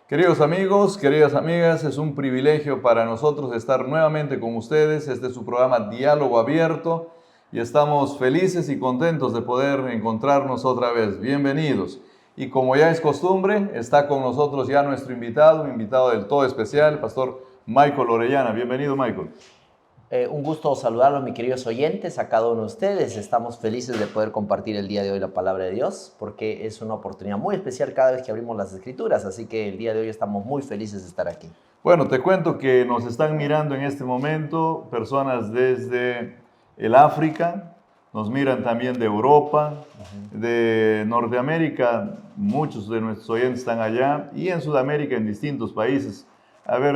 Queridos amigos, queridas amigas, es un privilegio para nosotros estar nuevamente con ustedes. Este es su programa Diálogo Abierto y estamos felices y contentos de poder encontrarnos otra vez. Bienvenidos. Y como ya es costumbre, está con nosotros ya nuestro invitado, un invitado del todo especial, el pastor Michael Orellana. Bienvenido, Michael. Un gusto saludarlos, mis queridos oyentes, a cada uno de ustedes. Estamos felices de poder compartir el día de hoy la palabra de Dios, porque es una oportunidad muy especial cada vez que abrimos las Escrituras, así que el día de hoy estamos muy felices de estar aquí. Bueno, te cuento que nos están mirando en este momento personas desde el África, nos miran también de Europa, de Norteamérica, muchos de nuestros oyentes están allá, y en Sudamérica, en distintos países. A ver,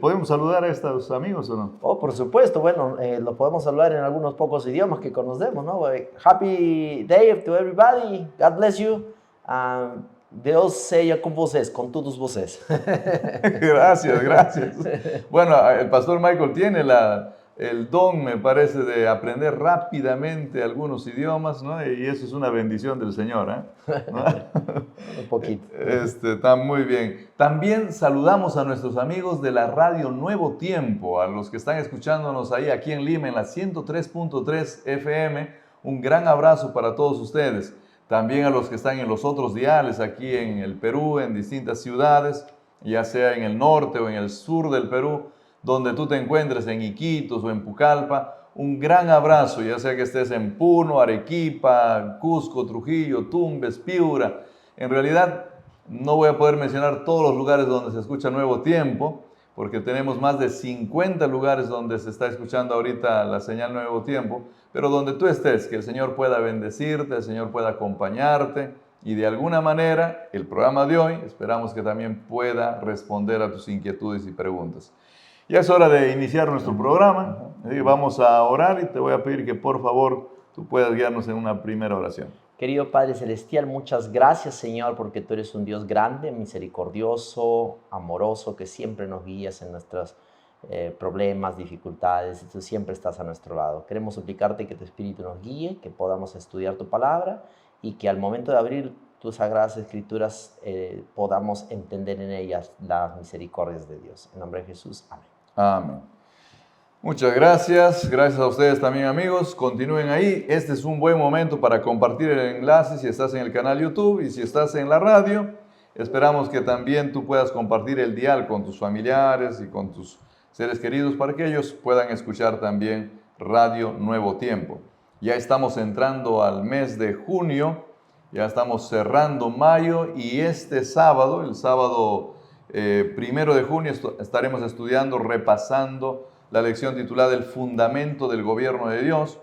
¿podemos saludar a estos amigos o no? Oh, por supuesto, bueno, los podemos saludar en algunos pocos idiomas que conocemos, ¿no? Happy day to everybody, God bless you. Deus seja com vocês, con todos vocês. Gracias, gracias. Bueno, el pastor Michael tiene el don, me parece, de aprender rápidamente algunos idiomas, ¿no? Y eso es una bendición del Señor, ¿eh? ¿No? Un poquito. Está muy bien. También saludamos a nuestros amigos de la radio Nuevo Tiempo, a los que están escuchándonos ahí aquí en Lima, en la 103.3 FM. Un gran abrazo para todos ustedes. También a los que están en los otros diales aquí en el Perú, en distintas ciudades, ya sea en el norte o en el sur del Perú, donde tú te encuentres, en Iquitos o en Pucallpa. Un gran abrazo, ya sea que estés en Puno, Arequipa, Cusco, Trujillo, Tumbes, Piura. En realidad, no voy a poder mencionar todos los lugares donde se escucha Nuevo Tiempo, porque tenemos más de 50 lugares donde se está escuchando ahorita la señal Nuevo Tiempo, pero donde tú estés, que el Señor pueda bendecirte, el Señor pueda acompañarte, y de alguna manera el programa de hoy esperamos que también pueda responder a tus inquietudes y preguntas. Ya es hora de iniciar nuestro programa. Vamos a orar y te voy a pedir que por favor tú puedas guiarnos en una primera oración. Querido Padre Celestial, muchas gracias, Señor, porque tú eres un Dios grande, misericordioso, amoroso, que siempre nos guías en nuestros problemas, dificultades, y tú siempre estás a nuestro lado. Queremos suplicarte que tu Espíritu nos guíe, que podamos estudiar tu palabra y que al momento de abrir tus sagradas escrituras podamos entender en ellas las misericordias de Dios. En nombre de Jesús, amén. Amén. Muchas gracias. Gracias a ustedes también, amigos. Continúen ahí. Este es un buen momento para compartir el enlace si estás en el canal YouTube y si estás en la radio. Esperamos que también tú puedas compartir el dial con tus familiares y con tus seres queridos para que ellos puedan escuchar también Radio Nuevo Tiempo. Ya estamos entrando al mes de junio, ya estamos cerrando mayo y este sábado, el sábado 1 de junio, estaremos estudiando, repasando la lección titulada El Fundamento del Gobierno de Dios,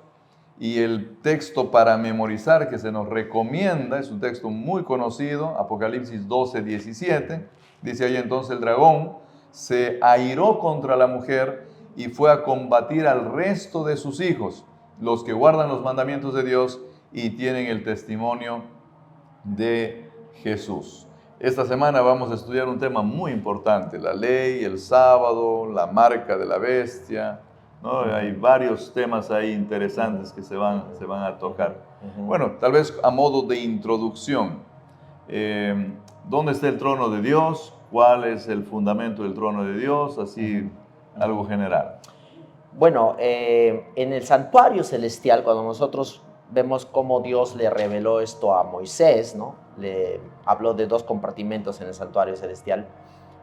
y el texto para memorizar que se nos recomienda es un texto muy conocido, Apocalipsis 12:17. Dice ahí: entonces el dragón se airó contra la mujer y fue a combatir al resto de sus hijos, los que guardan los mandamientos de Dios y tienen el testimonio de Jesús. Esta semana vamos a estudiar un tema muy importante: la ley, el sábado, la marca de la bestia, ¿no? Hay varios temas ahí interesantes que se van a tocar. Bueno, tal vez a modo de introducción, ¿dónde está el trono de Dios? ¿Cuál es el fundamento del trono de Dios? Así, algo general. Bueno, en el santuario celestial, cuando nosotros vemos cómo Dios le reveló esto a Moisés, ¿no? Le habló de dos compartimentos en el santuario celestial,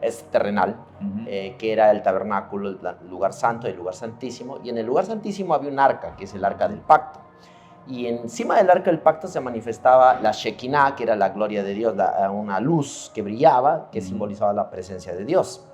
es terrenal, que era el tabernáculo, el lugar santo y el lugar santísimo. Y en el lugar santísimo había un arca, que es el arca del pacto. Y encima del arca del pacto se manifestaba la Shekinah, que era la gloria de Dios, una luz que brillaba, que simbolizaba la presencia de Dios.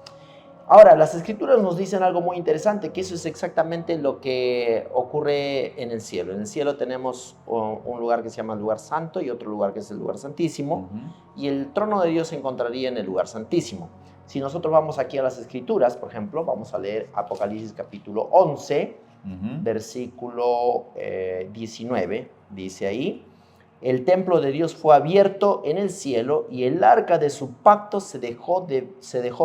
Ahora, las Escrituras nos dicen algo muy interesante, que eso es exactamente lo que ocurre en el cielo. En el cielo tenemos un lugar que se llama el lugar santo y otro lugar que es el lugar santísimo, y el trono de Dios se encontraría en el lugar santísimo. Si nosotros vamos aquí a las Escrituras, por ejemplo, vamos a leer Apocalipsis capítulo 11, versículo 19, dice ahí: el templo de Dios fue abierto en el cielo y el arca de su pacto se dejó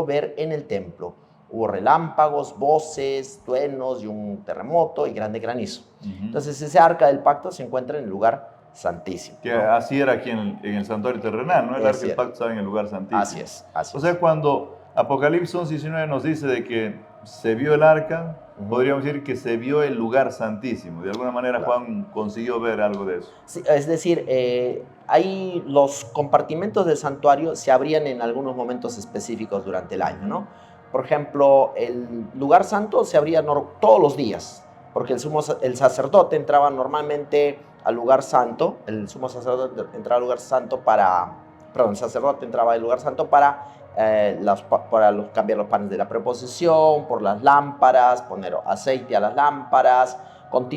ver en el templo. Hubo relámpagos, voces, truenos y un terremoto y grande granizo. Entonces ese arca del pacto se encuentra en el lugar santísimo. Que así era aquí en el santuario terrenal, ¿no? El arca del pacto estaba en el lugar santísimo. Así es. O sea, cuando Apocalipsis 11:19 nos dice de que se vio el arca, podríamos decir que se vio el lugar santísimo. De alguna manera, claro, Juan consiguió ver algo de eso. Sí, es decir, ahí los compartimentos del santuario se abrían en algunos momentos específicos durante el año, ¿no? Por ejemplo, el lugar santo se abría todos los días, porque el sacerdote entraba normalmente al lugar santo, el sacerdote entraba al lugar santo para cambiar los panes de la preposición, por las lámparas, poner aceite a las lámparas,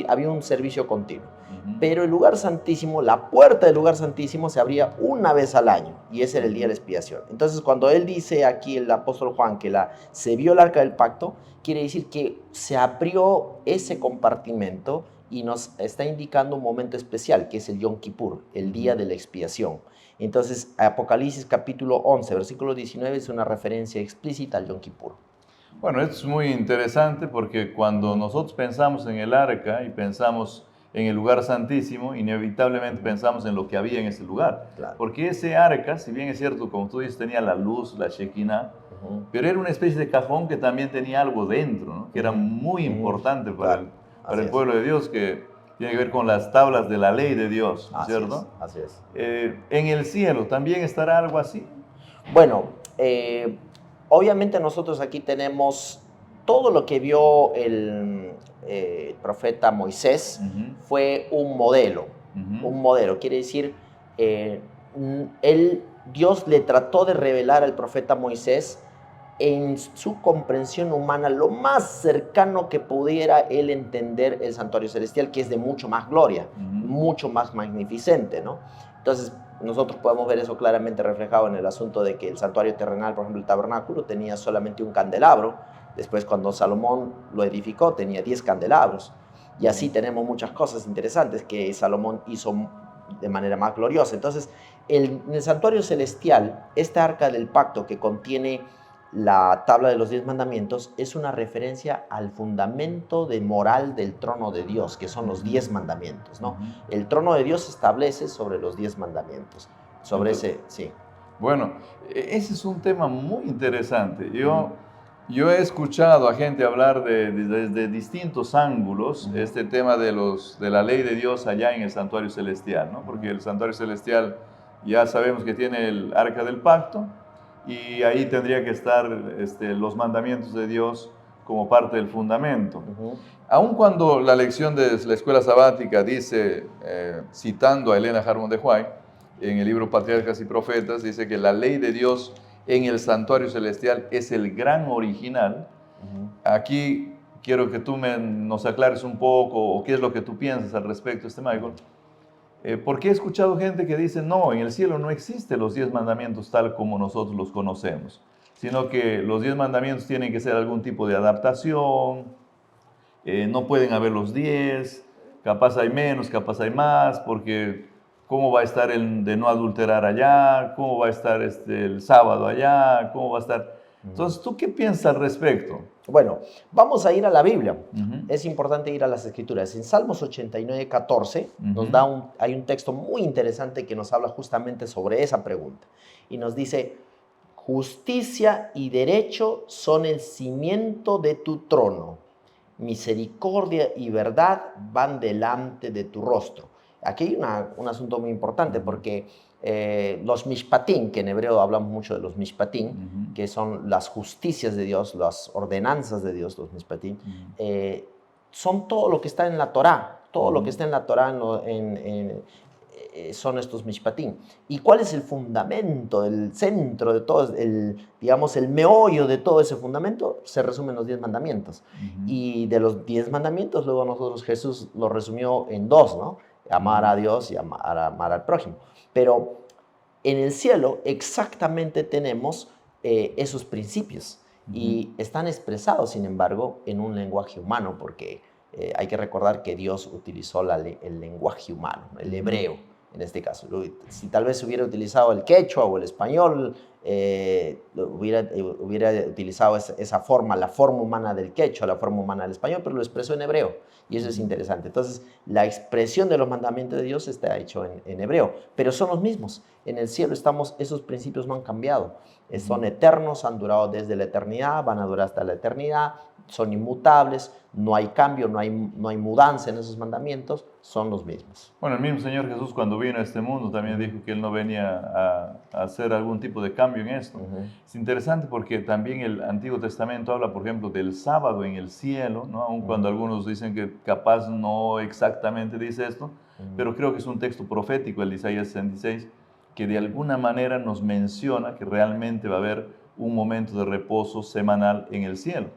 había un servicio continuo. Pero el lugar santísimo, la puerta del lugar santísimo se abría una vez al año, y ese era el día de la expiación. Entonces, cuando él dice aquí, el apóstol Juan, que se vio el arca del pacto, quiere decir que se abrió ese compartimento y nos está indicando un momento especial, que es el Yom Kippur, el día de la expiación. Entonces, Apocalipsis capítulo 11, versículo 19 es una referencia explícita al Yom Kippur. Bueno, esto es muy interesante porque cuando nosotros pensamos en el arca y pensamos en el lugar santísimo, inevitablemente pensamos en lo que había en ese lugar. Claro. Porque ese arca, si bien es cierto, como tú dices, tenía la luz, la Shekinah, pero era una especie de cajón que también tenía algo dentro, ¿no? Que era muy importante para el pueblo de Dios, que tiene que ver con las tablas de la ley de Dios, ¿cierto? Así es. ¿En el cielo también estará algo así? Bueno, obviamente nosotros aquí tenemos todo lo que vio el profeta Moisés. Fue un modelo. Un modelo, quiere decir, Dios le trató de revelar al profeta Moisés en su comprensión humana lo más cercano que pudiera él entender el santuario celestial, que es de mucho más gloria, mucho más magnificente, ¿no? Entonces, nosotros podemos ver eso claramente reflejado en el asunto de que el santuario terrenal, por ejemplo, el tabernáculo, tenía solamente un candelabro. Después, cuando Salomón lo edificó, tenía 10 candelabros. Y así tenemos muchas cosas interesantes que Salomón hizo de manera más gloriosa. Entonces, en el santuario celestial, esta arca del pacto que contiene la tabla de los 10 mandamientos es una referencia al fundamento de moral del trono de Dios, que son los 10 mandamientos, ¿no? El trono de Dios se establece sobre los 10 mandamientos. Sí. Bueno, ese es un tema muy interesante. Yo he escuchado a gente hablar desde distintos ángulos este tema de la ley de Dios allá en el santuario celestial, ¿no? Porque el santuario celestial ya sabemos que tiene el arca del pacto, y ahí tendría que estar los mandamientos de Dios como parte del fundamento. Aun cuando la lección de la escuela sabática dice, citando a Elena Harmon de White, en el libro Patriarcas y Profetas, dice que la ley de Dios en el santuario celestial es el gran original. Aquí quiero que tú nos aclares un poco, o qué es lo que tú piensas al respecto, Michael. Porque he escuchado gente que dice, no, en el cielo no existen los 10 mandamientos tal como nosotros los conocemos, sino que los 10 mandamientos tienen que ser algún tipo de adaptación, no pueden haber los 10, capaz hay menos, capaz hay más, porque ¿cómo va a estar el de no adulterar allá? ¿Cómo va a estar el sábado allá? ¿Cómo va a estar? Entonces, ¿tú qué piensas al respecto? Bueno, vamos a ir a la Biblia. Es importante ir a las Escrituras. En Salmos 89, 14 hay un texto muy interesante que nos habla justamente sobre esa pregunta. Y nos dice, justicia y derecho son el cimiento de tu trono. Misericordia y verdad van delante de tu rostro. Aquí hay un asunto muy importante porque los mishpatim, que en hebreo hablamos mucho de los mishpatim, que son las justicias de Dios, las ordenanzas de Dios, los mishpatim, son todo lo que está en la Torá. Todo lo que está en la Torá son estos mishpatim. ¿Y cuál es el fundamento, el centro de todo, digamos, el meollo de todo ese fundamento? Se resume en los 10 mandamientos. Y de los 10 mandamientos, luego nosotros Jesús lo resumió en 2, ¿no? Amar a Dios y amar al prójimo. Pero en el cielo exactamente tenemos esos principios y están expresados, sin embargo, en un lenguaje humano, porque hay que recordar que Dios utilizó el lenguaje humano, el hebreo en este caso. Si tal vez hubiera utilizado el quechua o el español, hubiera utilizado esa forma, la forma humana del quechua, la forma humana del español, pero lo expresó en hebreo. Y eso es interesante. Entonces, la expresión de los mandamientos de Dios está hecho en hebreo, pero son los mismos. En el cielo esos principios no han cambiado. Son eternos, han durado desde la eternidad, van a durar hasta la eternidad, son inmutables, no hay cambio, no hay mudanza en esos mandamientos, son los mismos. Bueno, el mismo Señor Jesús cuando vino a este mundo también dijo que Él no venía a hacer algún tipo de cambio en esto. Es interesante porque también el Antiguo Testamento habla, por ejemplo, del sábado en el cielo, ¿no? Aun cuando algunos dicen que capaz no exactamente dice esto, pero creo que es un texto profético, el de Isaías 66, que de alguna manera nos menciona que realmente va a haber un momento de reposo semanal en el cielo.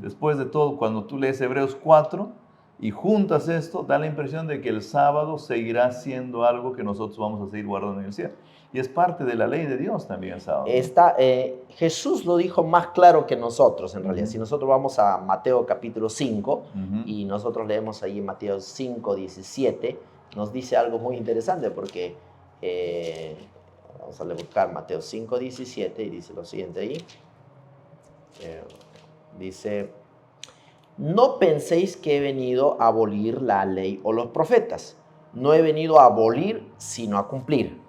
Después de todo, cuando tú lees Hebreos 4 y juntas esto, da la impresión de que el sábado seguirá siendo algo que nosotros vamos a seguir guardando en el cielo. Y es parte de la ley de Dios también el sábado. Jesús lo dijo más claro que nosotros, en realidad. Si nosotros vamos a Mateo capítulo 5 y nosotros leemos ahí en Mateo 5, 17, nos dice algo muy interesante porque... vamos a buscar Mateo 5, 17 y dice lo siguiente ahí. Dice, no penséis que he venido a abolir la ley o los profetas. No he venido a abolir, sino a cumplir.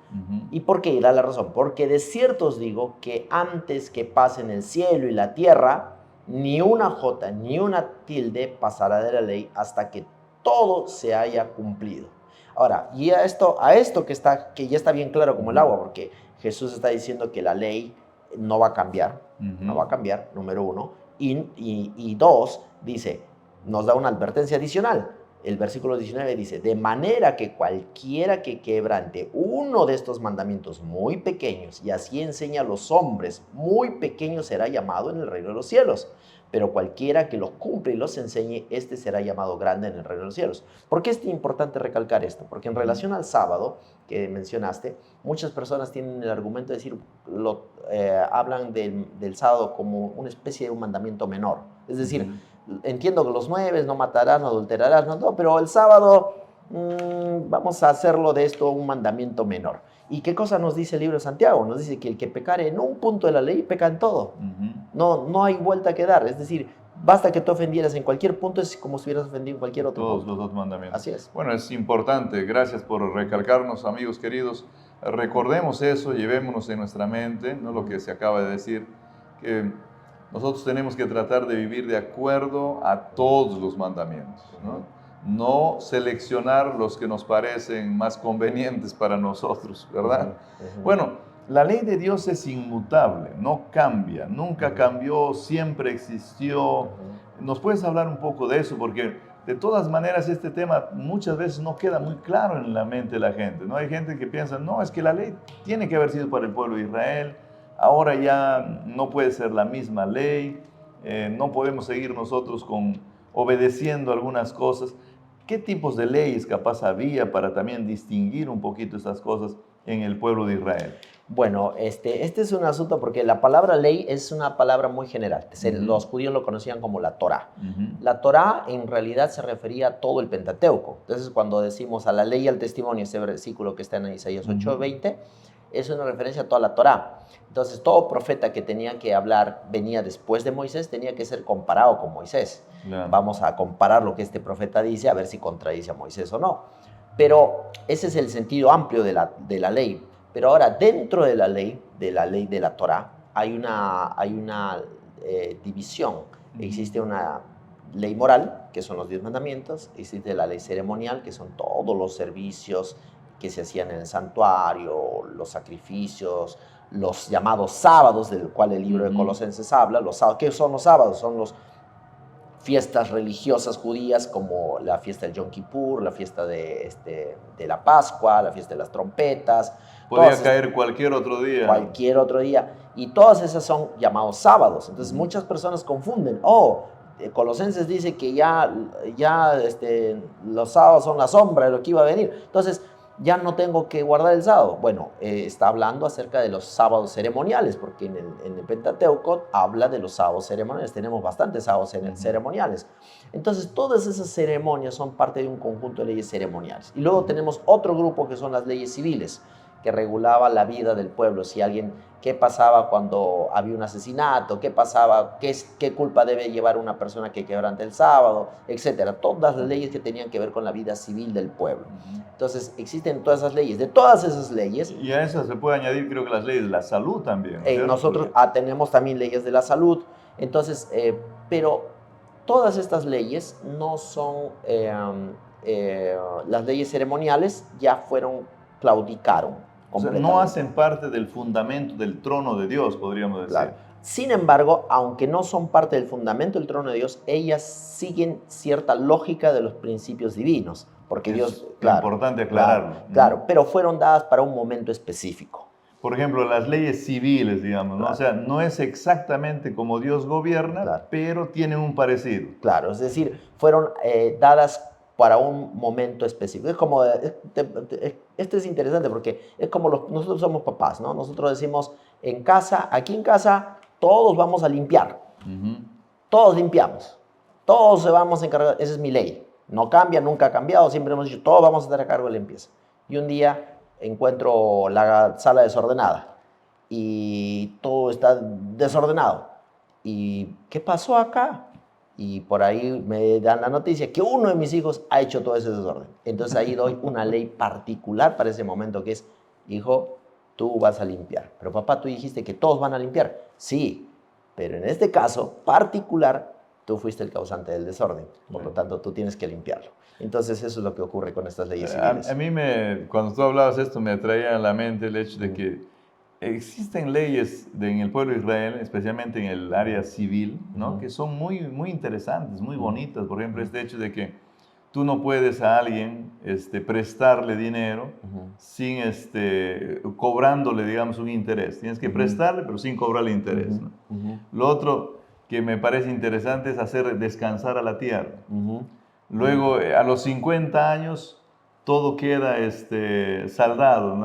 ¿Y por qué? Y da la razón. Porque de cierto os digo que antes que pasen el cielo y la tierra, ni una jota ni una tilde pasará de la ley hasta que todo se haya cumplido. Ahora, y a esto que ya está bien claro como el agua, porque Jesús está diciendo que la ley no va a cambiar, no va a cambiar, número uno, y dos, dice, nos da una advertencia adicional. El versículo 19 dice, de manera que cualquiera que quebrante uno de estos mandamientos muy pequeños y así enseña a los hombres muy pequeños será llamado en el reino de los cielos. Pero cualquiera que los cumple y los enseñe, este será llamado grande en el reino de los cielos. ¿Por qué es importante recalcar esto? Porque en relación al sábado que mencionaste, muchas personas tienen el argumento de decir, hablan del sábado como una especie de un mandamiento menor. Es decir, entiendo que los 9 no matarás, no adulterarás, no, pero el sábado vamos a hacerlo de esto un mandamiento menor. ¿Y qué cosa nos dice el libro de Santiago? Nos dice que el que pecare en un punto de la ley, peca en todo. No hay vuelta que dar. Es decir, basta que te ofendieras en cualquier punto, es como si hubieras ofendido en cualquier otro Todos punto. los dos mandamientos. Así es. Bueno, es importante. Gracias por recalcarnos, amigos queridos. Recordemos eso, llevémonos en nuestra mente, ¿no? Lo que se acaba de decir, que nosotros tenemos que tratar de vivir de acuerdo a todos los mandamientos, ¿no? No seleccionar los que nos parecen más convenientes para nosotros, ¿verdad? Bueno, la ley de Dios es inmutable, no cambia, nunca cambió, siempre existió. ¿Nos puedes hablar un poco de eso? Porque de todas maneras este tema muchas veces no queda muy claro en la mente de la gente, ¿no? Hay gente que piensa, no, es que la ley tiene que haber sido para el pueblo de Israel, ahora ya no puede ser la misma ley, no podemos seguir nosotros obedeciendo algunas cosas. ¿Qué tipos de leyes capaz había para también distinguir un poquito estas cosas en el pueblo de Israel? Bueno, este es un asunto porque la palabra ley es una palabra muy general. Los judíos lo conocían como la Torá. La Torá en realidad se refería a todo el Pentateuco. Entonces, cuando decimos a la ley y al testimonio, ese versículo que está en Isaías 8:20, es una referencia a toda la Torá. Entonces, todo profeta que tenía que hablar, venía después de Moisés, tenía que ser comparado con Moisés. Claro. Vamos a comparar lo que este profeta dice, a ver si contradice a Moisés o no. Pero ese es el sentido amplio de la ley. Pero ahora, dentro de la ley de la Torá, hay una división. Existe una ley moral, que son los 10 mandamientos. Existe la ley ceremonial, que son todos los servicios que se hacían en el santuario, los sacrificios, los llamados sábados, del cual el libro de Colosenses habla. ¿Qué son los sábados? Son las fiestas religiosas judías, como la fiesta del Yom Kippur, la fiesta de la Pascua, la fiesta de las trompetas. Podía caer cualquier otro día. Cualquier otro día. Y todas esas son llamados sábados. Entonces muchas personas confunden. Colosenses dice que ya los sábados son la sombra de lo que iba a venir. Entonces, ya no tengo que guardar el sábado. Bueno, está hablando acerca de los sábados ceremoniales, porque en el Pentateuco habla de los sábados ceremoniales. Tenemos bastantes sábados ceremoniales. Entonces, todas esas ceremonias son parte de un conjunto de leyes ceremoniales. Y luego tenemos otro grupo que son las leyes civiles, que regulaba la vida del pueblo. Si alguien, qué pasaba cuando había un asesinato, qué pasaba, qué culpa debe llevar una persona que quebrante el sábado, etcétera. Todas las leyes que tenían que ver con la vida civil del pueblo. Entonces, existen todas esas leyes. De todas esas leyes... Y a eso se puede añadir, creo que las leyes de la salud también, ¿no? nosotros tenemos también leyes de la salud. Entonces, pero todas estas leyes no son... las leyes ceremoniales ya claudicaron. O sea, no hacen parte del fundamento del trono de Dios, podríamos decir. Claro. Sin embargo, aunque no son parte del fundamento del trono de Dios, ellas siguen cierta lógica de los principios divinos. Porque Dios, claro, importante aclararlo. Claro, pero fueron dadas para un momento específico. Por ejemplo, las leyes civiles, digamos, ¿no? O sea, no es exactamente como Dios gobierna, pero tienen un parecido. Claro, es decir, fueron dadas para un momento específico. Es como, esto es interesante porque es como nosotros somos papás, ¿no? Nosotros decimos, aquí en casa, todos vamos a limpiar. Todos limpiamos. Todos se vamos a encargar. Esa es mi ley. No cambia, nunca ha cambiado. Siempre hemos dicho, todos vamos a estar a cargo de la limpieza. Y un día encuentro la sala desordenada y todo está desordenado. ¿Y qué pasó acá? Y por ahí me dan la noticia que uno de mis hijos ha hecho todo ese desorden. Entonces ahí doy una ley particular para ese momento que es, hijo, tú vas a limpiar. Pero papá, tú dijiste que todos van a limpiar. Sí, pero en este caso particular, tú fuiste el causante del desorden. Por lo tanto, tú tienes que limpiarlo. Entonces eso es lo que ocurre con estas leyes civiles. A mí, cuando tú hablabas esto, me atraía a la mente el hecho de que existen leyes en el pueblo de Israel, especialmente en el área civil, ¿no? Que son muy, muy interesantes, muy bonitas. Por ejemplo, este hecho de que tú no puedes a alguien prestarle dinero sin cobrándole, digamos, un interés. Tienes que prestarle, pero sin cobrarle interés, ¿no? Lo otro que me parece interesante es hacer descansar a la tierra. Luego, a los 50 años, todo queda saldado,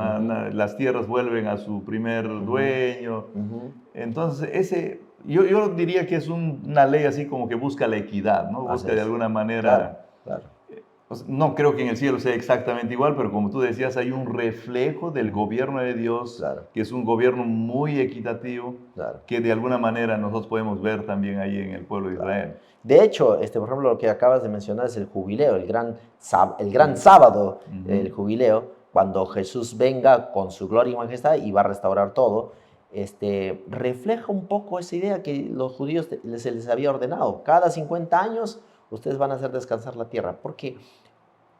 las tierras vuelven a su primer dueño. Entonces, yo diría que es una ley así como que busca la equidad, ¿no? Busca de alguna manera... Claro. No creo que en el cielo sea exactamente igual, pero como tú decías, hay un reflejo del gobierno de Dios, que es un gobierno muy equitativo, que de alguna manera nosotros podemos ver también ahí en el pueblo de Israel. De hecho, por ejemplo, lo que acabas de mencionar es el jubileo, el gran sábado, el jubileo, cuando Jesús venga con su gloria y majestad y va a restaurar todo, refleja un poco esa idea que los judíos se les había ordenado. Cada 50 años ustedes van a hacer descansar la tierra, porque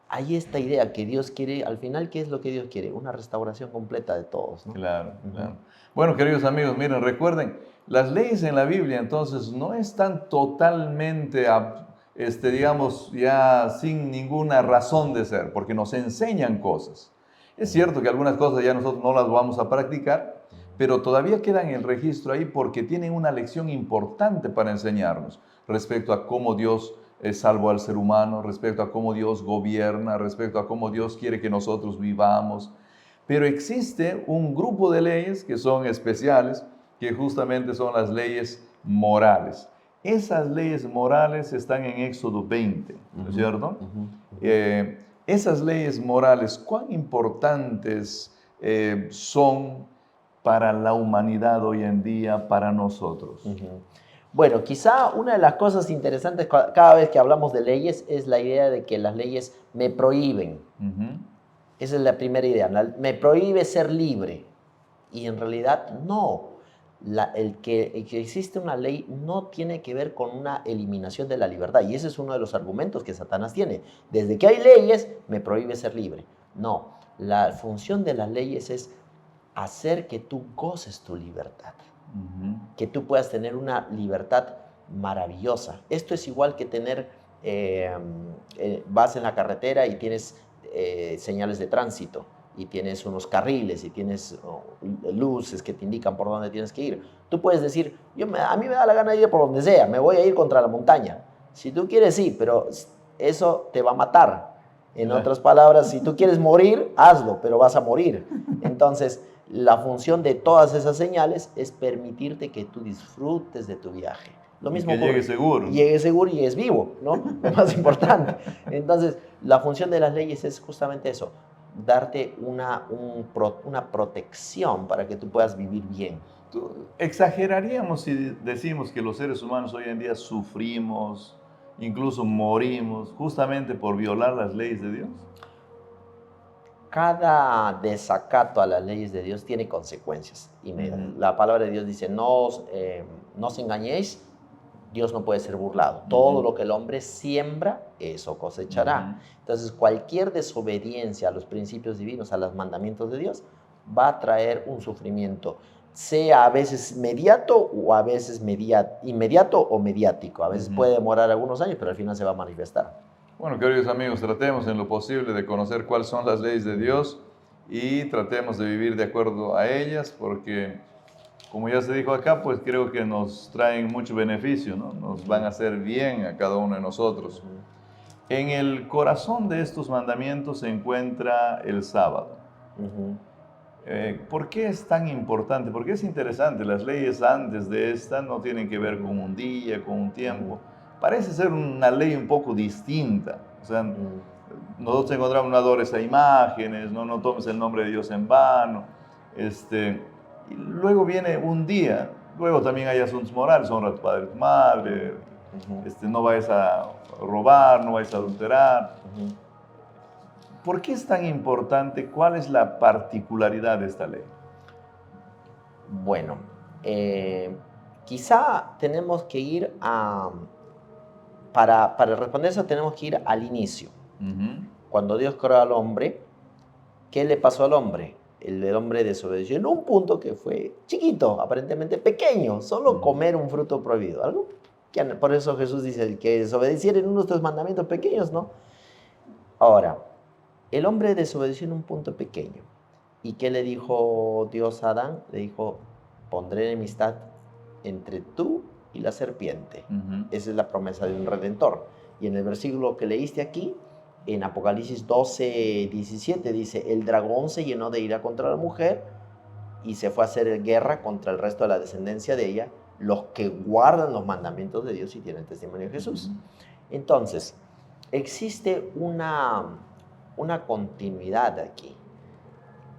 hay esta idea que Dios quiere, al final, ¿qué es lo que Dios quiere? Una restauración completa de todos, ¿no? Claro, claro. Bueno, queridos amigos, miren, recuerden, las leyes en la Biblia, entonces, no están totalmente, digamos, ya sin ninguna razón de ser, porque nos enseñan cosas. Es cierto que algunas cosas ya nosotros no las vamos a practicar, pero todavía quedan en el registro ahí porque tienen una lección importante para enseñarnos respecto a cómo Dios salvó al ser humano, respecto a cómo Dios gobierna, respecto a cómo Dios quiere que nosotros vivamos. Pero existe un grupo de leyes que son especiales, que justamente son las leyes morales. Esas leyes morales están en Éxodo 20, ¿no es cierto? Esas leyes morales, ¿cuán importantes son para la humanidad hoy en día, para nosotros? Bueno, quizá una de las cosas interesantes cada vez que hablamos de leyes es la idea de que las leyes me prohíben. Esa es la primera idea. Me prohíbe ser libre. Y en realidad no. El que existe una ley no tiene que ver con una eliminación de la libertad. Y ese es uno de los argumentos que Satanás tiene. Desde que hay leyes, me prohíbe ser libre. No. La función de las leyes es hacer que tú goces tu libertad. Que tú puedas tener una libertad maravillosa. Esto es igual que tener, vas en la carretera y tienes señales de tránsito y tienes unos carriles y tienes luces que te indican por dónde tienes que ir. Tú puedes decir, a mí me da la gana de ir por donde sea, me voy a ir contra la montaña. Si tú quieres, sí, pero eso te va a matar. En Claro. otras palabras, si tú quieres morir, hazlo, pero vas a morir. Entonces, la función de todas esas señales es permitirte que tú disfrutes de tu viaje. Lo Y mismo que llegue ocurre. seguro. Llegue seguro y es vivo, ¿no? Lo más importante. Entonces, la función de las leyes es justamente eso, darte una protección para que tú puedas vivir bien. Exageraríamos si decimos que los seres humanos hoy en día sufrimos, incluso morimos, justamente por violar las leyes de Dios. Cada desacato a las leyes de Dios tiene consecuencias. Y la palabra de Dios dice, no os engañéis, Dios no puede ser burlado. Todo lo que el hombre siembra, eso cosechará. Entonces, cualquier desobediencia a los principios divinos, a los mandamientos de Dios, va a traer un sufrimiento, sea a veces inmediato o a veces inmediato o mediático. A veces puede demorar algunos años, pero al final se va a manifestar. Bueno, queridos amigos, tratemos en lo posible de conocer cuáles son las leyes de Dios y tratemos de vivir de acuerdo a ellas, porque, como ya se dijo acá, pues creo que nos traen mucho beneficio, ¿no? Nos van a hacer bien a cada uno de nosotros. En el corazón de estos mandamientos se encuentra el sábado. ¿Por qué es tan importante? Porque es interesante, las leyes antes de esta no tienen que ver con un día, con un tiempo. Parece ser una ley un poco distinta. O sea, nosotros encontramos no adores a imágenes, no tomes el nombre de Dios en vano. Y luego viene un día, luego también hay asuntos morales, honra a tu padre y tu madre, no vayas a robar, no vayas a adulterar. ¿Por qué es tan importante? ¿Cuál es la particularidad de esta ley? Bueno, quizá tenemos que ir para responder eso tenemos que ir al inicio. Cuando Dios creó al hombre, ¿qué le pasó al hombre? El hombre desobedeció en un punto que fue chiquito, aparentemente pequeño, solo comer un fruto prohibido. Algo que, por eso Jesús dice, el que desobedeciera en uno de estos mandamientos pequeños, ¿no? Ahora, el hombre desobedeció en un punto pequeño. ¿Y qué le dijo Dios a Adán? Le dijo, pondré enemistad entre tú y la serpiente. Esa es la promesa de un redentor. Y en el versículo que leíste aquí, en Apocalipsis 12, 17, dice, el dragón se llenó de ira contra la mujer y se fue a hacer guerra contra el resto de la descendencia de ella, los que guardan los mandamientos de Dios y tienen testimonio de Jesús. Entonces, existe una continuidad aquí.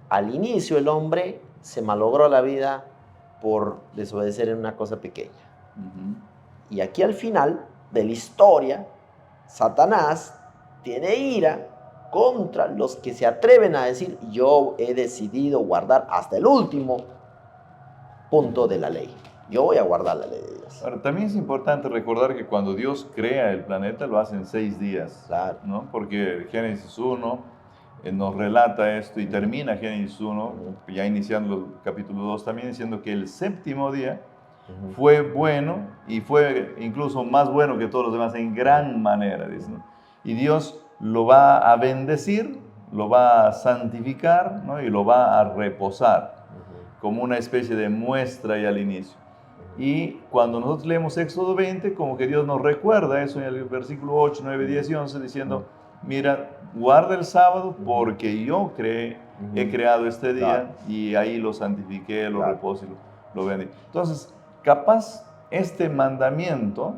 Al inicio el hombre se malogró la vida por desobedecer en una cosa pequeña. Y aquí al final de la historia, Satanás tiene ira contra los que se atreven a decir, yo he decidido guardar hasta el último punto de la ley. Yo voy a guardar la ley de Dios. Ahora, también es importante recordar que cuando Dios crea el planeta lo hace en 6 días, claro, ¿no? Porque Génesis 1 nos relata esto y termina Génesis 1, ya iniciando el capítulo 2 también, diciendo que el séptimo día fue bueno y fue incluso más bueno que todos los demás en gran manera, dice, ¿no? Y Dios lo va a bendecir, lo va a santificar, ¿no? Y lo va a reposar como una especie de muestra y al inicio. Y cuando nosotros leemos Éxodo 20, como que Dios nos recuerda eso en el versículo 8, 9, 10 y 11, diciendo, mira, guarda el sábado porque yo he creado este día y ahí lo santifiqué, lo reposo y lo bendí. Entonces, capaz este mandamiento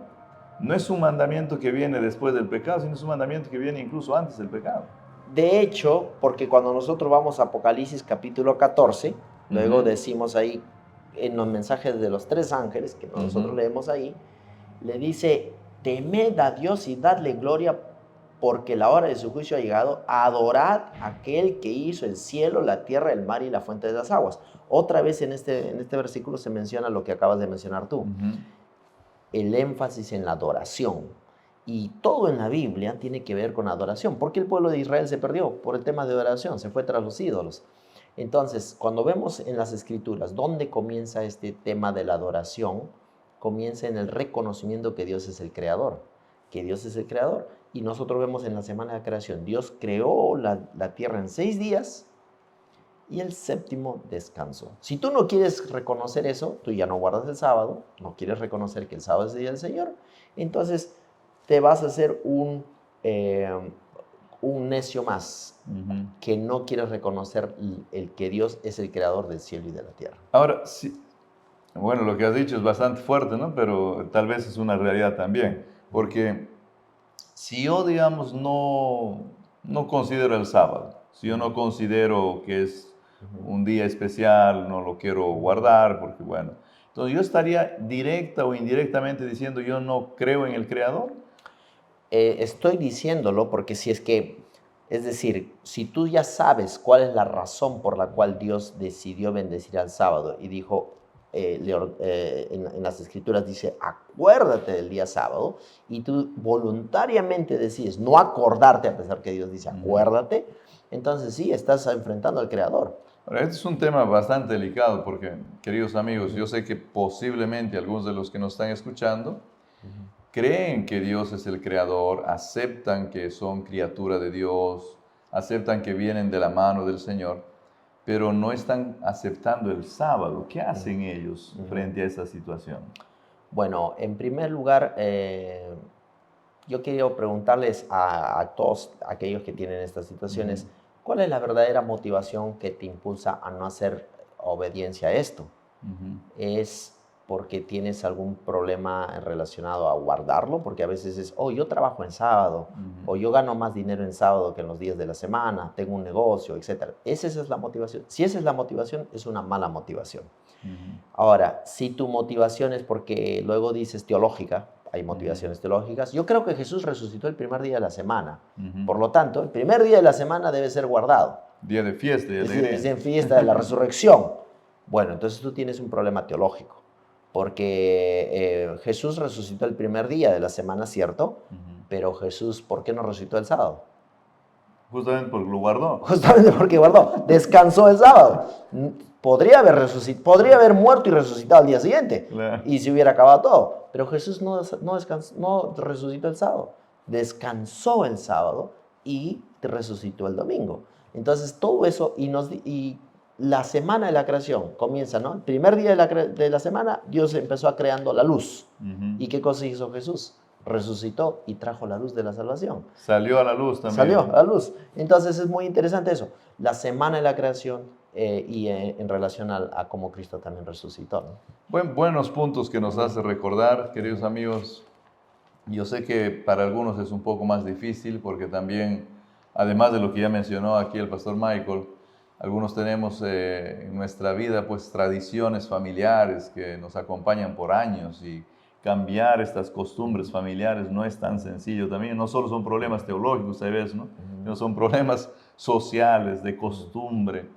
no es un mandamiento que viene después del pecado, sino es un mandamiento que viene incluso antes del pecado. De hecho, porque cuando nosotros vamos a Apocalipsis capítulo 14, luego decimos ahí, en los mensajes de los 3 ángeles, que nosotros leemos ahí, le dice, temed a Dios y dadle gloria, porque la hora de su juicio ha llegado, adorad a aquel que hizo el cielo, la tierra, el mar y la fuente de las aguas. Otra vez en este versículo se menciona lo que acabas de mencionar tú, el énfasis en la adoración. Y todo en la Biblia tiene que ver con adoración, porque el pueblo de Israel se perdió por el tema de adoración, se fue tras los ídolos. Entonces, cuando vemos en las Escrituras dónde comienza este tema de la adoración, comienza en el reconocimiento que Dios es el creador, y nosotros vemos en la semana de creación, Dios creó la tierra en 6 días y el séptimo descansó. Si tú no quieres reconocer eso, tú ya no guardas el sábado, no quieres reconocer que el sábado es el día del Señor, entonces te vas a hacer un necio más Ujú. que no quiere reconocer el que Dios es el creador del cielo y de la tierra. Ahora, sí, bueno, lo que has dicho es bastante fuerte, ¿no? Pero tal vez es una realidad también, porque si yo, digamos, no considero el sábado, si yo no considero que es un día especial, no lo quiero guardar, porque bueno, entonces yo estaría directa o indirectamente diciendo yo no creo en el Creador. Estoy diciéndolo porque si es que, es decir, si tú ya sabes cuál es la razón por la cual Dios decidió bendecir al sábado y dijo, en las escrituras dice, acuérdate del día sábado, y tú voluntariamente decides no acordarte a pesar que Dios dice, acuérdate, entonces sí, estás enfrentando al Creador. Ahora, este es un tema bastante delicado porque, queridos amigos, yo sé que posiblemente algunos de los que nos están escuchando creen que Dios es el creador, aceptan que son criatura de Dios, aceptan que vienen de la mano del Señor, pero no están aceptando el sábado. ¿Qué hacen ellos frente a esa situación? Bueno, en primer lugar, yo quiero preguntarles a todos aquellos que tienen estas situaciones, ¿cuál es la verdadera motivación que te impulsa a no hacer obediencia a esto? Ujú. ¿Es porque tienes algún problema relacionado a guardarlo? Porque a veces es, oh, yo trabajo en sábado, o yo gano más dinero en sábado que en los días de la semana, tengo un negocio, etc. Esa es la motivación. Si esa es la motivación, es una mala motivación. Ahora, si tu motivación es porque luego dices teológica, hay motivaciones teológicas, yo creo que Jesús resucitó el primer día de la semana. Por lo tanto, el primer día de la semana debe ser guardado. Día de fiesta y Es alegría. en fiesta de la resurrección. Bueno, entonces tú tienes un problema teológico, porque Jesús resucitó el primer día de la semana, ¿cierto? Pero Jesús, ¿por qué no resucitó el sábado? Justamente porque lo guardó. Justamente porque guardó, descansó el sábado. Podría haber muerto y resucitado al día siguiente, Claro. y se hubiera acabado todo. Pero Jesús no resucitó el sábado, descansó el sábado y resucitó el domingo. Entonces todo eso, y la semana de la creación comienza, ¿no? El primer día de la semana, Dios empezó a creando la luz. ¿Y qué cosa hizo Jesús? Resucitó y trajo la luz de la salvación. Salió a la luz también. Salió a la luz. Entonces es muy interesante eso. La semana de la creación en relación a cómo Cristo también resucitó, ¿no? Buenos puntos que nos hace recordar, queridos amigos. Yo sé que para algunos es un poco más difícil porque también, además de lo que ya mencionó aquí el pastor Michael, algunos tenemos en nuestra vida pues tradiciones familiares que nos acompañan por años y cambiar estas costumbres familiares no es tan sencillo también. No solo son problemas teológicos, ¿sabes? ¿No? No son problemas sociales, de costumbre.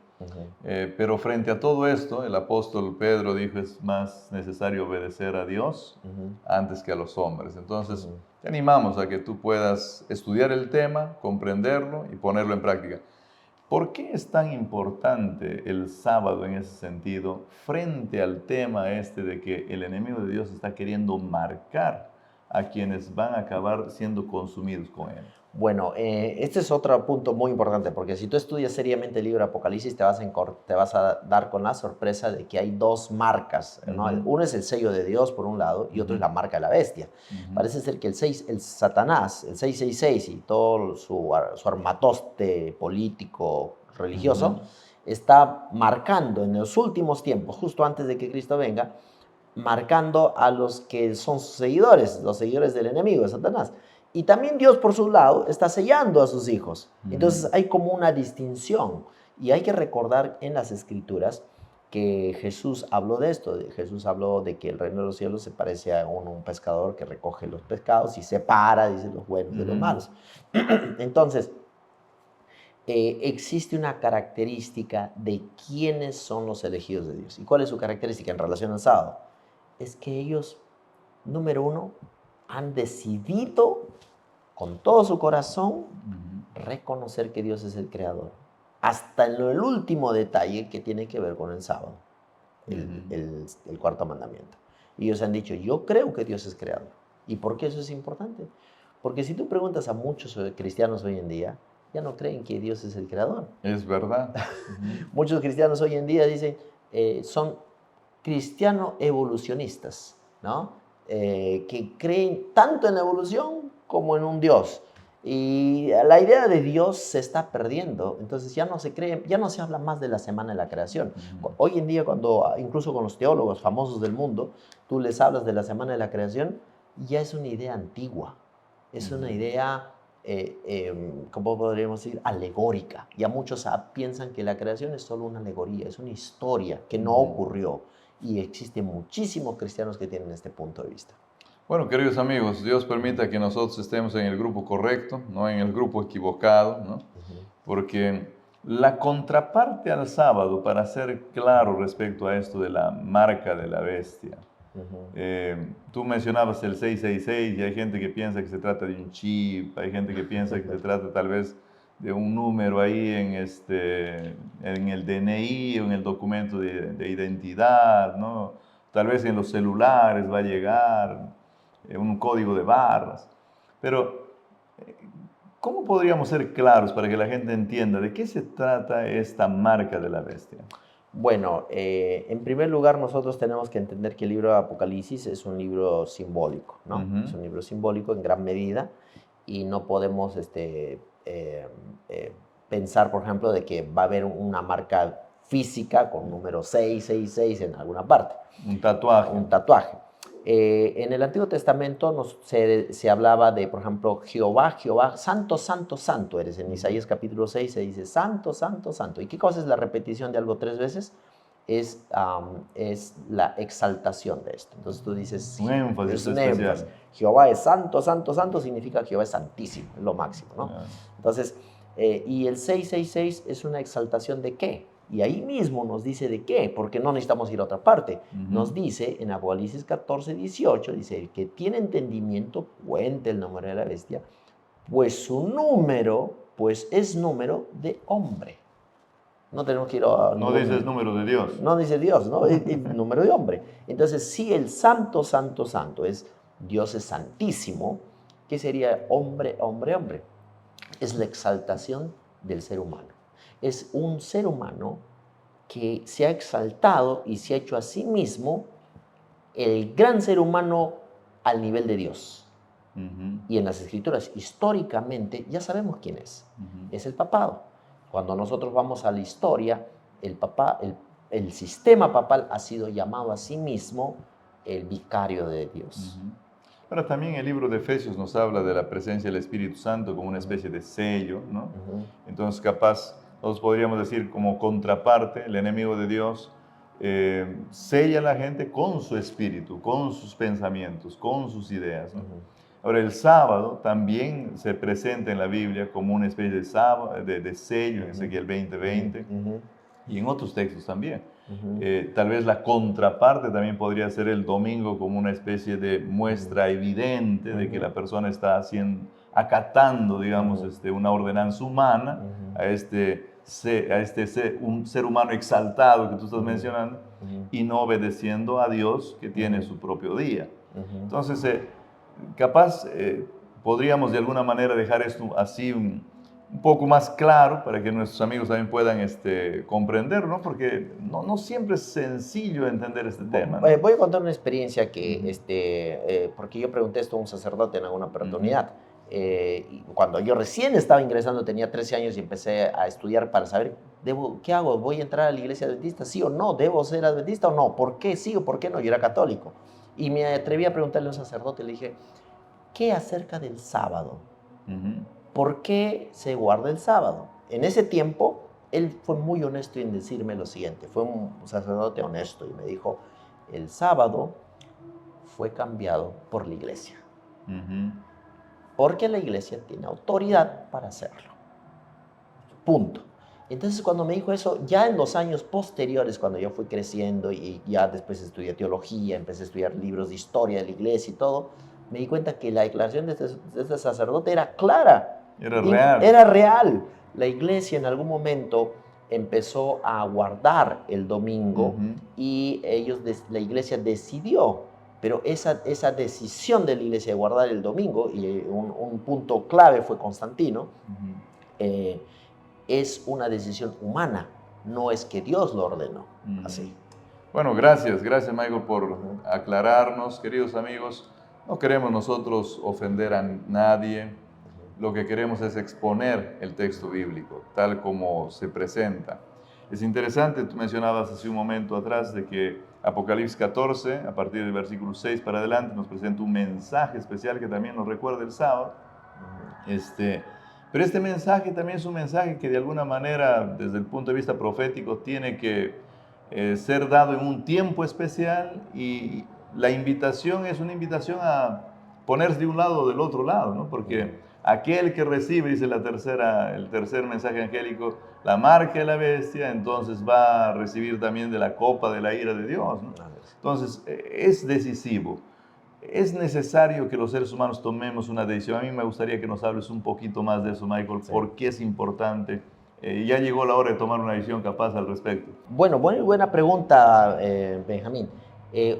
Pero frente a todo esto, el apóstol Pedro dijo, es más necesario obedecer a Dios antes que a los hombres. Entonces, te animamos a que tú puedas estudiar el tema, comprenderlo y ponerlo en práctica. ¿Por qué es tan importante el sábado en ese sentido frente al tema este de que el enemigo de Dios está queriendo marcar a quienes van a acabar siendo consumidos con él? Bueno, este es otro punto muy importante, porque si tú estudias seriamente el libro de Apocalipsis, te vas a dar con la sorpresa de que hay dos marcas, ¿no? Uno es el sello de Dios, por un lado, y otro es la marca de la bestia. Parece ser que el Satanás, el 666 y todo su armatoste político, religioso, está marcando en los últimos tiempos, justo antes de que Cristo venga, marcando a los que son sus seguidores, los seguidores del enemigo, de Satanás. Y también Dios, por su lado, está sellando a sus hijos. Entonces hay como una distinción. Y hay que recordar en las Escrituras que Jesús habló de esto. Jesús habló de que el reino de los cielos se parece a un pescador que recoge los pescados y separa, dice, los buenos de los malos. Entonces, existe una característica de quiénes son los elegidos de Dios. ¿Y cuál es su característica en relación al sábado? Es que ellos, número uno, han decidido con todo su corazón reconocer que Dios es el creador. Hasta en el último detalle que tiene que ver con el sábado, el cuarto mandamiento. Y ellos han dicho, yo creo que Dios es creador. ¿Y por qué eso es importante? Porque si tú preguntas a muchos cristianos hoy en día, ya no creen que Dios es el creador. Es verdad. Muchos cristianos hoy en día dicen, son cristianos evolucionistas, ¿no? Que creen tanto en la evolución como en un Dios. Y la idea de Dios se está perdiendo, entonces ya no se cree, ya no se habla más de la semana de la creación. Hoy en día, cuando incluso con los teólogos famosos del mundo, tú les hablas de la semana de la creación, ya es una idea antigua, es una idea, ¿cómo podríamos decir? Alegórica. Ya muchos piensan que la creación es solo una alegoría, es una historia que no ocurrió, y existen muchísimos cristianos que tienen este punto de vista. Bueno, queridos amigos, Dios permita que nosotros estemos en el grupo correcto, no en el grupo equivocado, ¿no? Porque la contraparte al sábado, para ser claro respecto a esto de la marca de la bestia, tú mencionabas el 666 y hay gente que piensa que se trata de un chip, hay gente que piensa que se trata tal vez de un número ahí en el DNI o en el documento de identidad, ¿no? Tal vez en los celulares va a llegar un código de barras. Pero, ¿cómo podríamos ser claros para que la gente entienda de qué se trata esta marca de la bestia? Bueno, en primer lugar, nosotros tenemos que entender que el libro de Apocalipsis es un libro simbólico, ¿no? Es un libro simbólico en gran medida, y no podemos pensar, por ejemplo, de que va a haber una marca física con número 666 en alguna parte. Un tatuaje. Un tatuaje. En el Antiguo Testamento se hablaba de, por ejemplo, Jehová, Jehová, santo, santo, santo eres. En Isaías capítulo 6 se dice santo, santo, santo. ¿Y qué cosa es la repetición de algo 3 veces? Es la exaltación de esto. Entonces tú dices, un énfasis es un especial. énfasis. Jehová es santo, santo, santo, significa que Jehová es santísimo, es lo máximo, ¿no? Entonces, y el 666 es una exaltación ¿de qué? Y ahí mismo nos dice de qué, porque no necesitamos ir a otra parte. Nos dice en Apocalipsis 14, 18, dice, el que tiene entendimiento, cuente el número de la bestia, pues su número, pues es número de hombre. No tenemos que ir a... No dice el número de Dios. No dice Dios, ¿no? Es el número de hombre. Entonces, si el santo, santo, santo es Dios es santísimo, ¿qué sería hombre, hombre, hombre? Es la exaltación del ser humano. Es un ser humano que se ha exaltado y se ha hecho a sí mismo el gran ser humano al nivel de Dios. Y en las Escrituras, históricamente, ya sabemos quién es. Es el papado. Cuando nosotros vamos a la historia, el sistema papal ha sido llamado a sí mismo el vicario de Dios. Ahora también el libro de Efesios nos habla de la presencia del Espíritu Santo como una especie de sello, ¿no? Entonces capaz nosotros podríamos decir como contraparte, el enemigo de Dios sella a la gente con su espíritu, con sus pensamientos, con sus ideas, ¿no? Ahora el sábado también se presenta en la Biblia como una especie de sello en Ezequiel 20:20 y en otros textos también. Tal vez la contraparte también podría ser el domingo como una especie de muestra evidente de que la persona está acatando, digamos, una ordenanza humana un ser humano exaltado que tú estás mencionando y no obedeciendo a Dios que tiene su propio día. Entonces, capaz podríamos de alguna manera dejar esto así un poco más claro para que nuestros amigos también puedan comprender, ¿no? Porque no siempre es sencillo entender este tema, ¿no? Voy a contar una experiencia que, porque yo pregunté esto a un sacerdote en alguna oportunidad. Cuando yo recién estaba ingresando, tenía 13 años y empecé a estudiar para saber, ¿qué hago? ¿Voy a entrar a la iglesia adventista? ¿Sí o no? ¿Debo ser adventista o no? ¿Por qué sí o por qué no? Yo era católico. Y me atreví a preguntarle a un sacerdote, le dije, ¿qué acerca del sábado? ¿Por qué se guarda el sábado? En ese tiempo, él fue muy honesto en decirme lo siguiente. Fue un sacerdote honesto y me dijo, el sábado fue cambiado por la iglesia. Porque la iglesia tiene autoridad para hacerlo. Punto. Entonces, cuando me dijo eso, ya en los años posteriores, cuando yo fui creciendo y ya después estudié teología, empecé a estudiar libros de historia de la iglesia y todo, me di cuenta que la declaración de este sacerdote era clara. Era real. Era real. La iglesia en algún momento empezó a guardar el domingo y la iglesia decidió, pero esa decisión de la iglesia de guardar el domingo, y un punto clave fue Constantino, es una decisión humana, no es que Dios lo ordenó así. Bueno, gracias Michael por aclararnos, queridos amigos. No queremos nosotros ofender a nadie. lo que queremos es exponer el texto bíblico, tal como se presenta. Es interesante, tú mencionabas hace un momento atrás de que Apocalipsis 14, a partir del versículo 6 para adelante, nos presenta un mensaje especial que también nos recuerda el sábado. Pero este mensaje también es un mensaje que de alguna manera, desde el punto de vista profético, tiene que ser dado en un tiempo especial, y la invitación es una invitación a ponerse de un lado o del otro lado, ¿no? Porque aquel que recibe, dice el tercer mensaje angélico, la marca de la bestia, entonces va a recibir también de la copa de la ira de Dios, ¿no? Entonces, es decisivo. Es necesario que los seres humanos tomemos una decisión. A mí me gustaría que nos hables un poquito más de eso, Michael. Sí. ¿Por qué es importante? Ya llegó la hora de tomar una decisión capaz al respecto. Bueno, buena pregunta, Benjamín.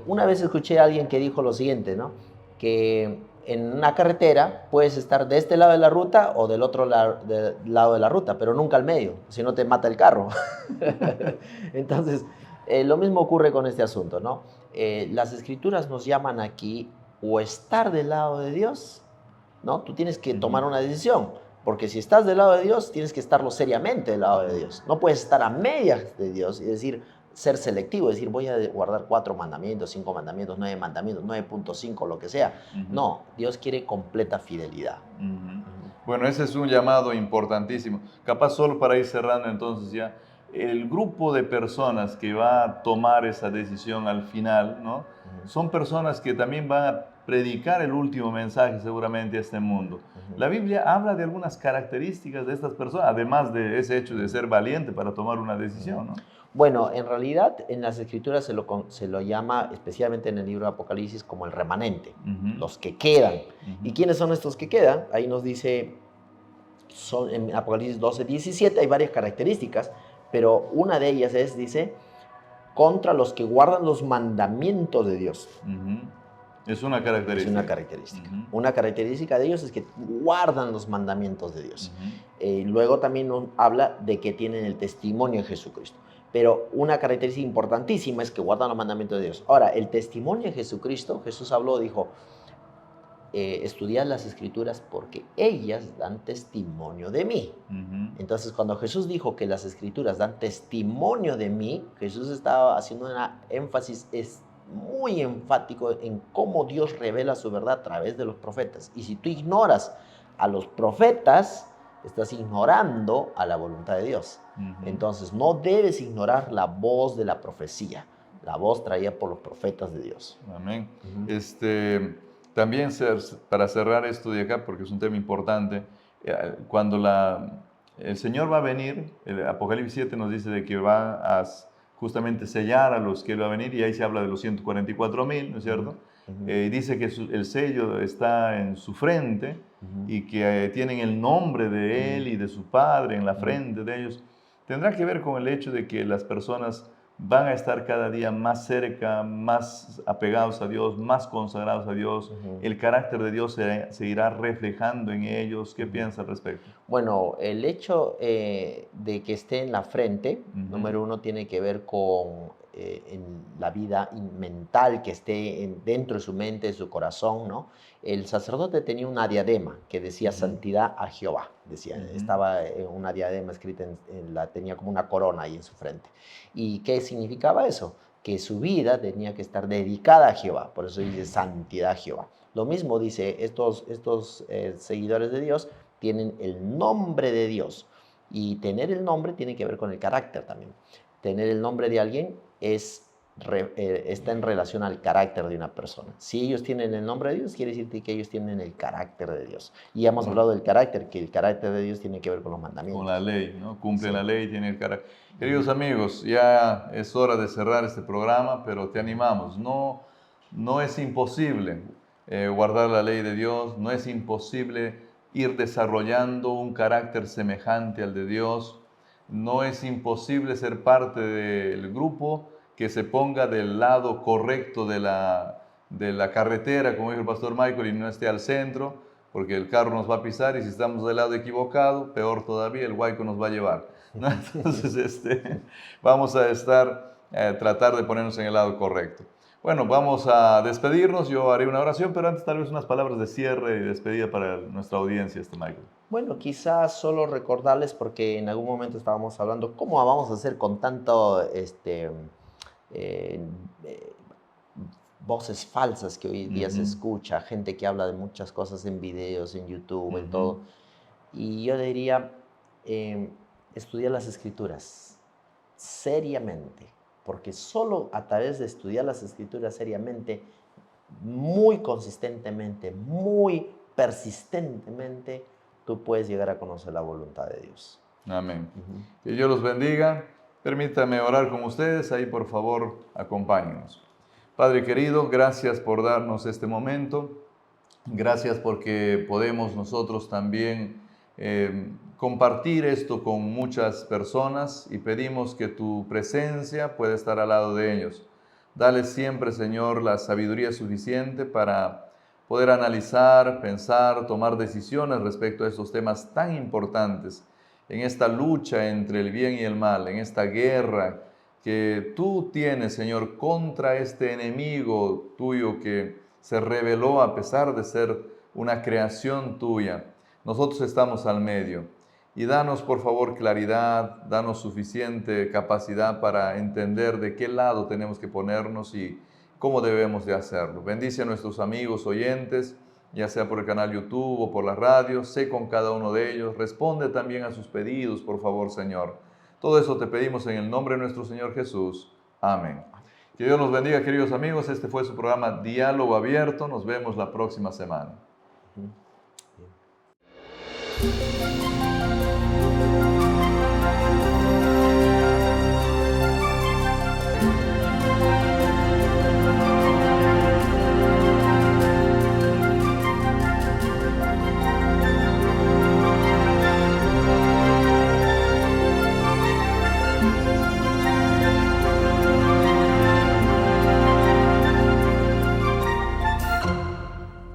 Una vez escuché a alguien que dijo lo siguiente, ¿no? Que en una carretera puedes estar de este lado de la ruta o del otro lado de la ruta, pero nunca al medio, si no te mata el carro. Entonces, lo mismo ocurre con este asunto, ¿no? Las escrituras nos llaman aquí o estar del lado de Dios, ¿no? Tú tienes que tomar una decisión, porque si estás del lado de Dios, tienes que estarlo seriamente del lado de Dios. No puedes estar a medias de Dios y decir, ser selectivo, decir, voy a guardar 4 mandamientos, 5 mandamientos, 9 mandamientos, 9.5, lo que sea. No, Dios quiere completa fidelidad. Bueno, ese es un llamado importantísimo. Capaz solo para ir cerrando entonces ya, el grupo de personas que va a tomar esa decisión al final, ¿no? Son personas que también van a predicar el último mensaje seguramente a este mundo. La Biblia habla de algunas características de estas personas, además de ese hecho de ser valiente para tomar una decisión, ¿no? Bueno, en realidad en las Escrituras se lo llama, especialmente en el libro de Apocalipsis, como el remanente, los que quedan. ¿Y quiénes son estos que quedan? Ahí nos dice, en Apocalipsis 12:17 hay varias características, pero una de ellas es, dice, contra los que guardan los mandamientos de Dios. Es una característica. Es una característica. Una característica de ellos es que guardan los mandamientos de Dios. Luego también nos habla de que tienen el testimonio de Jesucristo. Pero una característica importantísima es que guardan los mandamientos de Dios. Ahora, el testimonio de Jesucristo, Jesús habló, dijo, estudiad las Escrituras porque ellas dan testimonio de mí. Entonces, cuando Jesús dijo que las Escrituras dan testimonio de mí, Jesús estaba haciendo un énfasis muy enfático en cómo Dios revela su verdad a través de los profetas. Y si tú ignoras a los profetas, estás ignorando a la voluntad de Dios. Entonces, no debes ignorar la voz de la profecía, la voz traída por los profetas de Dios. Amén. También, para cerrar esto de acá, porque es un tema importante, cuando el Señor va a venir, el Apocalipsis 7 nos dice de que va a justamente sellar a los que Él va a venir, y ahí se habla de los 144,000, ¿no es cierto? Dice que el sello está en su frente, y que tienen el nombre de Él y de su Padre en la frente de ellos. Tendrá que ver con el hecho de que las personas van a estar cada día más cerca, más apegados a Dios, más consagrados a Dios. El carácter de Dios se irá reflejando en ellos. ¿Qué piensas al respecto? Bueno, el hecho de que esté en la frente, número uno, tiene que ver con en la vida mental, que esté dentro de su mente, de su corazón, ¿no? El sacerdote tenía una diadema que decía santidad a Jehová. Decía, estaba una diadema escrita, tenía como una corona ahí en su frente. ¿Y qué significaba eso? Que su vida tenía que estar dedicada a Jehová. Por eso dice santidad a Jehová. Lo mismo dice, estos seguidores de Dios tienen el nombre de Dios. Y tener el nombre tiene que ver con el carácter también. Tener el nombre de alguien está en relación al carácter de una persona. Si ellos tienen el nombre de Dios, quiere decir que ellos tienen el carácter de Dios. Y ya hemos hablado del carácter, que el carácter de Dios tiene que ver con los mandamientos. Con la ley, ¿no? Cumple la ley, tiene el carácter. Queridos amigos, ya es hora de cerrar este programa, pero te animamos. No es imposible guardar la ley de Dios, no es imposible ir desarrollando un carácter semejante al de Dios. No es imposible ser parte del grupo que se ponga del lado correcto de la carretera, como dijo el pastor Michael, y no esté al centro, porque el carro nos va a pisar, y si estamos del lado equivocado, peor todavía, el huaico nos va a llevar, ¿no? Entonces, vamos a tratar de ponernos en el lado correcto. Bueno, vamos a despedirnos. Yo haré una oración, pero antes tal vez unas palabras de cierre y despedida para nuestra audiencia, Michael. Bueno, quizás solo recordarles, porque en algún momento estábamos hablando, ¿cómo vamos a hacer con tanto eh, eh, voces falsas que hoy día se escucha, gente que habla de muchas cosas en videos, en YouTube, en todo? Y yo diría, estudiar las escrituras seriamente, porque solo a través de estudiar las escrituras seriamente, muy consistentemente, muy persistentemente, tú puedes llegar a conocer la voluntad de Dios. Amén. Que Dios los bendiga. Permítame orar con ustedes. Ahí, por favor, acompáñenos. Padre querido, gracias por darnos este momento. Gracias porque podemos nosotros también compartir esto con muchas personas y pedimos que tu presencia pueda estar al lado de ellos. Dale siempre, Señor, la sabiduría suficiente para poder analizar, pensar, tomar decisiones respecto a estos temas tan importantes en esta lucha entre el bien y el mal, en esta guerra que tú tienes, Señor, contra este enemigo tuyo que se reveló a pesar de ser una creación tuya. Nosotros estamos al medio. Y danos, por favor, claridad, danos suficiente capacidad para entender de qué lado tenemos que ponernos y cómo debemos de hacerlo. Bendice a nuestros amigos oyentes, ya sea por el canal YouTube o por la radio. Sé con cada uno de ellos. Responde también a sus pedidos, por favor, Señor. Todo eso te pedimos en el nombre de nuestro Señor Jesús. Amén. Que Dios los bendiga, queridos amigos. Este fue su programa Diálogo Abierto. Nos vemos la próxima semana.